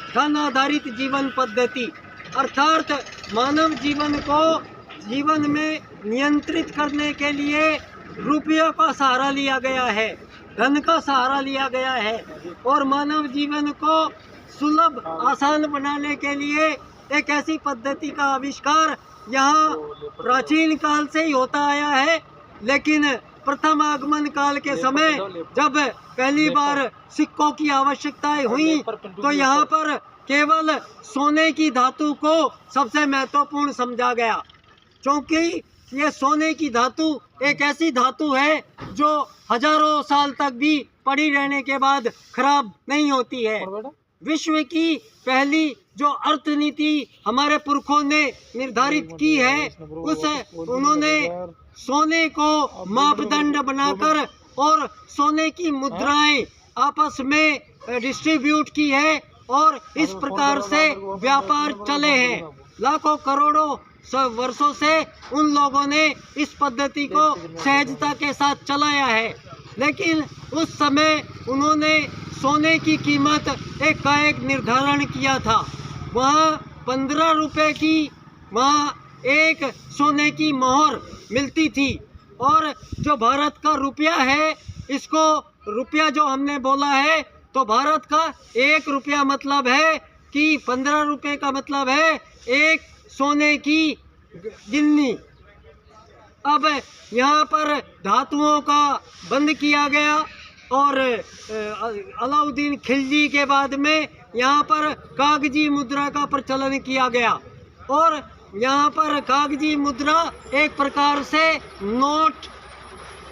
धन आधारित जीवन पद्धति, अर्थात मानव जीवन को जीवन में नियंत्रित करने के लिए रुपये का सहारा लिया गया है, धन का सहारा लिया गया है और मानव जीवन को सुलभ आसान बनाने के लिए एक ऐसी पद्धति का आविष्कार यहाँ प्राचीन काल से ही होता आया है। लेकिन प्रथम आगमन काल के समय जब पहली बार सिक्कों की आवश्यकताएं हुई तो यहाँ पर केवल सोने की धातु को सबसे महत्वपूर्ण समझा गया, क्योंकि ये सोने की धातु एक ऐसी धातु है जो हजारों साल तक भी पड़ी रहने के बाद खराब नहीं होती है। विश्व की पहली जो अर्थनीति हमारे पुरखों ने निर्धारित की है, उन्होंने सोने को मापदंड बनाकर और सोने की मुद्राएं आपस में डिस्ट्रीब्यूट की है और इस प्रकार से व्यापार चले हैं। लाखों करोड़ों वर्षों से उन लोगों ने इस पद्धति को सहजता के साथ चलाया है। लेकिन उस समय उन्होंने सोने की कीमत का एक निर्धारण किया था। वहाँ 15 रुपए की वहाँ एक सोने की मोहर मिलती थी और जो भारत का रुपया है, इसको रुपया जो हमने बोला है तो भारत का 1 रुपया मतलब है कि 15 रुपए का मतलब है एक सोने की गिन्नी। अब यहाँ पर धातुओं का बंद किया गया और अलाउद्दीन खिलजी के बाद में यहाँ पर कागजी मुद्रा का प्रचलन किया गया और यहाँ पर कागजी मुद्रा एक प्रकार से नोट,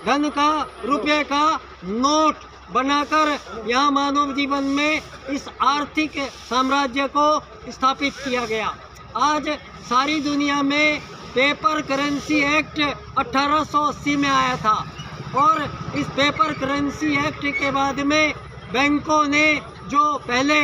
धन का, रुपये का नोट बनाकर यहाँ मानव जीवन में इस आर्थिक साम्राज्य को स्थापित किया गया। आज सारी दुनिया में पेपर करेंसी एक्ट 1880 में आया था और इस पेपर करेंसी एक्ट के बाद में बैंकों ने, जो पहले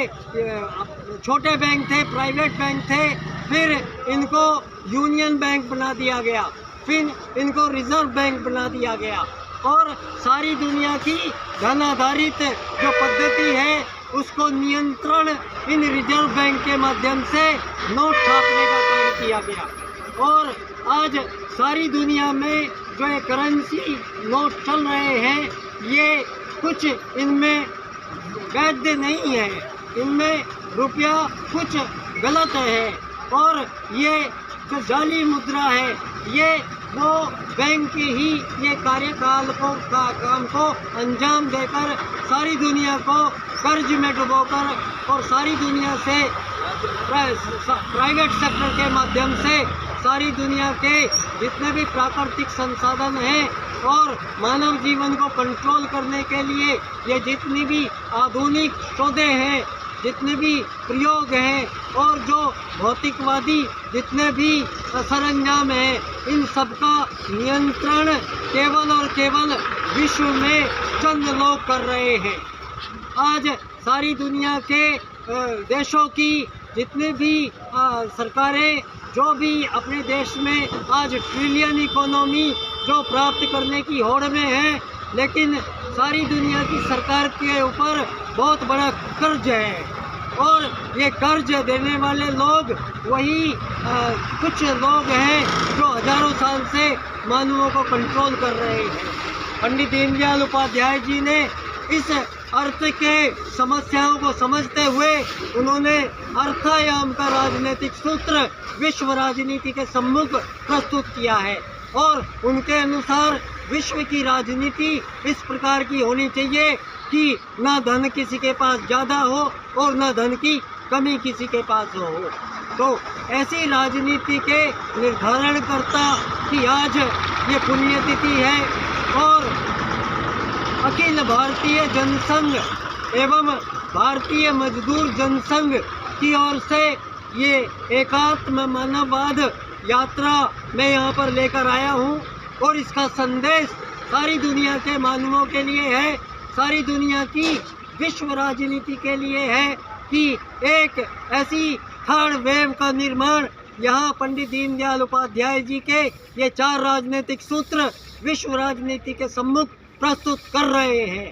छोटे बैंक थे, प्राइवेट बैंक थे, फिर इनको यूनियन बैंक बना दिया गया, फिर इनको रिजर्व बैंक बना दिया गया और सारी दुनिया की धन आधारित जो पद्धति है उसको नियंत्रण इन रिजर्व बैंक के माध्यम से नोट छापने का काम किया गया। और आज सारी दुनिया में जो ये करेंसी नोट चल रहे हैं, ये कुछ इनमें वैध नहीं है, इनमें रुपया कुछ गलत है और ये जो जाली मुद्रा है, ये वो बैंक ही ये कार्यकाल को काम को अंजाम देकर सारी दुनिया को कर्ज में डुबोकर और सारी दुनिया से प्राइवेट सेक्टर के माध्यम से सारी दुनिया के जितने भी प्राकृतिक संसाधन हैं और मानव जीवन को कंट्रोल करने के लिए ये जितनी भी आधुनिक शोधें हैं, जितने भी प्रयोग हैं और जो भौतिकवादी जितने भी सरंजाम हैं, इन सब का नियंत्रण केवल और केवल विश्व में चंद लोग कर रहे हैं। आज सारी दुनिया के देशों की जितने भी सरकारें जो भी अपने देश में आज ट्रिलियन इकोनॉमी जो प्राप्त करने की होड़ में है, लेकिन सारी दुनिया की सरकार के ऊपर बहुत बड़ा कर्ज है और ये कर्ज देने वाले लोग वही कुछ लोग हैं जो हजारों साल से मानवों को कंट्रोल कर रहे हैं। पंडित दीनदयाल उपाध्याय जी ने इस अर्थ के समस्याओं को समझते हुए उन्होंने अर्थायाम का राजनीतिक सूत्र विश्व राजनीति के सम्मुख प्रस्तुत किया है और उनके अनुसार विश्व की राजनीति इस प्रकार की होनी चाहिए कि ना धन किसी के पास ज़्यादा हो और ना धन की कमी किसी के पास हो। तो ऐसी राजनीति के निर्धारणकर्ता की आज ये पुण्यतिथि है और अखिल भारतीय जनसंघ एवं भारतीय मजदूर जनसंघ की ओर से ये एकात्म मानववाद यात्रा मैं यहाँ पर लेकर आया हूँ और इसका संदेश सारी दुनिया के मानवों के लिए है, सारी दुनिया की विश्व राजनीति के लिए है कि एक ऐसी थर्ड वेव का निर्माण यहाँ पंडित दीनदयाल उपाध्याय जी के ये 4 राजनीतिक सूत्र विश्व राजनीति के सम्मुख प्रस्तुत कर रहे हैं।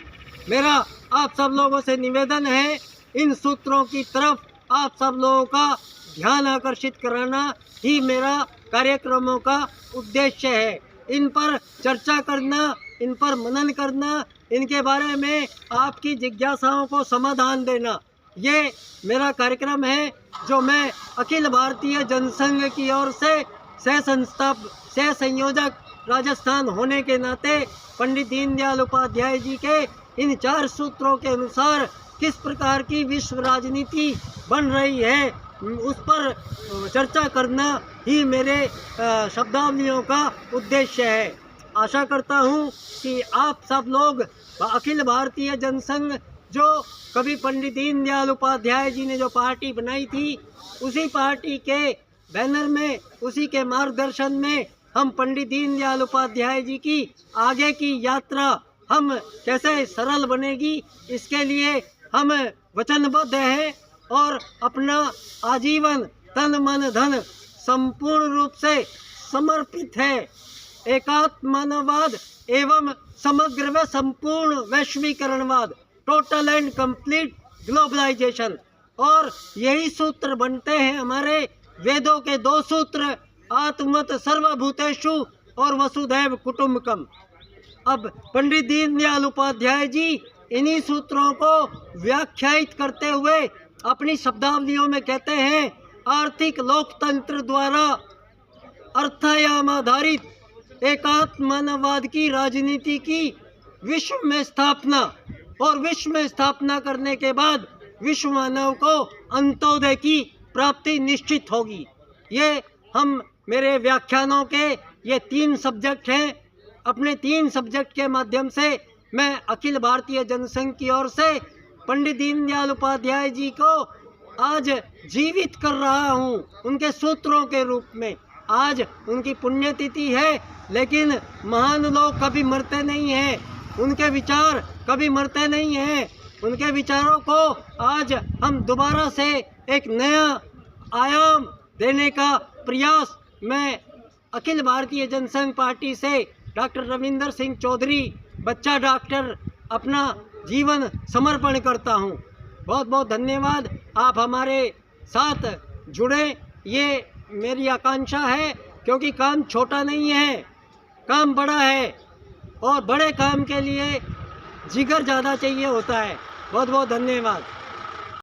मेरा आप सब लोगों से निवेदन है, इन सूत्रों की तरफ आप सब लोगों का ध्यान आकर्षित कराना ही मेरा कार्यक्रमों का उद्देश्य है। इन पर चर्चा करना, इन पर मनन करना, इनके बारे में आपकी जिज्ञासाओं को समाधान देना, ये मेरा कार्यक्रम है जो मैं अखिल भारतीय जनसंघ की ओर से सह संयोजक राजस्थान होने के नाते पंडित दीनदयाल उपाध्याय जी के इन 4 सूत्रों के अनुसार किस प्रकार की विश्व राजनीति बन रही है, उस पर चर्चा करना ही मेरे शब्दावलियों का उद्देश्य है। आशा करता हूँ कि आप सब लोग अखिल भारतीय जनसंघ, जो कभी पंडित दीनदयाल उपाध्याय जी ने जो पार्टी बनाई थी, उसी पार्टी के बैनर में, उसी के मार्गदर्शन में हम पंडित दीनदयाल उपाध्याय जी की आगे की यात्रा हम कैसे सरल बनेगी, इसके लिए हम वचनबद्ध हैं और अपना आजीवन तन मन धन संपूर्ण रूप से समर्पित है। एकात्मवाद एवं समग्र व संपूर्ण वैश्वीकरणवाद, टोटल एंड कंप्लीट ग्लोबलाइजेशन, और यही सूत्र बनते हैं हमारे वेदों के 2 सूत्र, आत्मवत् सर्वभूतेषु और वसुधैव कुटुम्बकम। अब पंडित दीनदयाल उपाध्याय जी इन्हीं सूत्रों को व्याख्यायित करते हुए अपनी शब्दावलियों में कहते हैं, आर्थिक लोकतंत्र द्वारा अर्थायाम आधारित एकात्मवाद की राजनीति की विश्व में स्थापना, और विश्व में स्थापना करने के बाद विश्व मानव को अंत्योदय की प्राप्ति निश्चित होगी। ये हम मेरे व्याख्यानों के ये 3 सब्जेक्ट हैं। अपने 3 सब्जेक्ट के माध्यम से मैं अखिल भारतीय जनसंघ की ओर से पंडित दीनदयाल उपाध्याय जी को आज जीवित कर रहा हूँ उनके सूत्रों के रूप में। आज उनकी पुण्यतिथि है, लेकिन महान लोग कभी मरते नहीं हैं, उनके विचार कभी मरते नहीं हैं। उनके विचारों को आज हम दोबारा से एक नया आयाम देने का प्रयास मैं अखिल भारतीय जनसंघ पार्टी से डॉक्टर रविंदर सिंह चौधरी, बच्चा डॉक्टर, अपना जीवन समर्पण करता हूँ। बहुत बहुत धन्यवाद, आप हमारे साथ जुड़े, ये मेरी आकांक्षा है, क्योंकि काम छोटा नहीं है, काम बड़ा है, और बड़े काम के लिए जिगर ज़्यादा चाहिए होता है। बहुत बहुत धन्यवाद।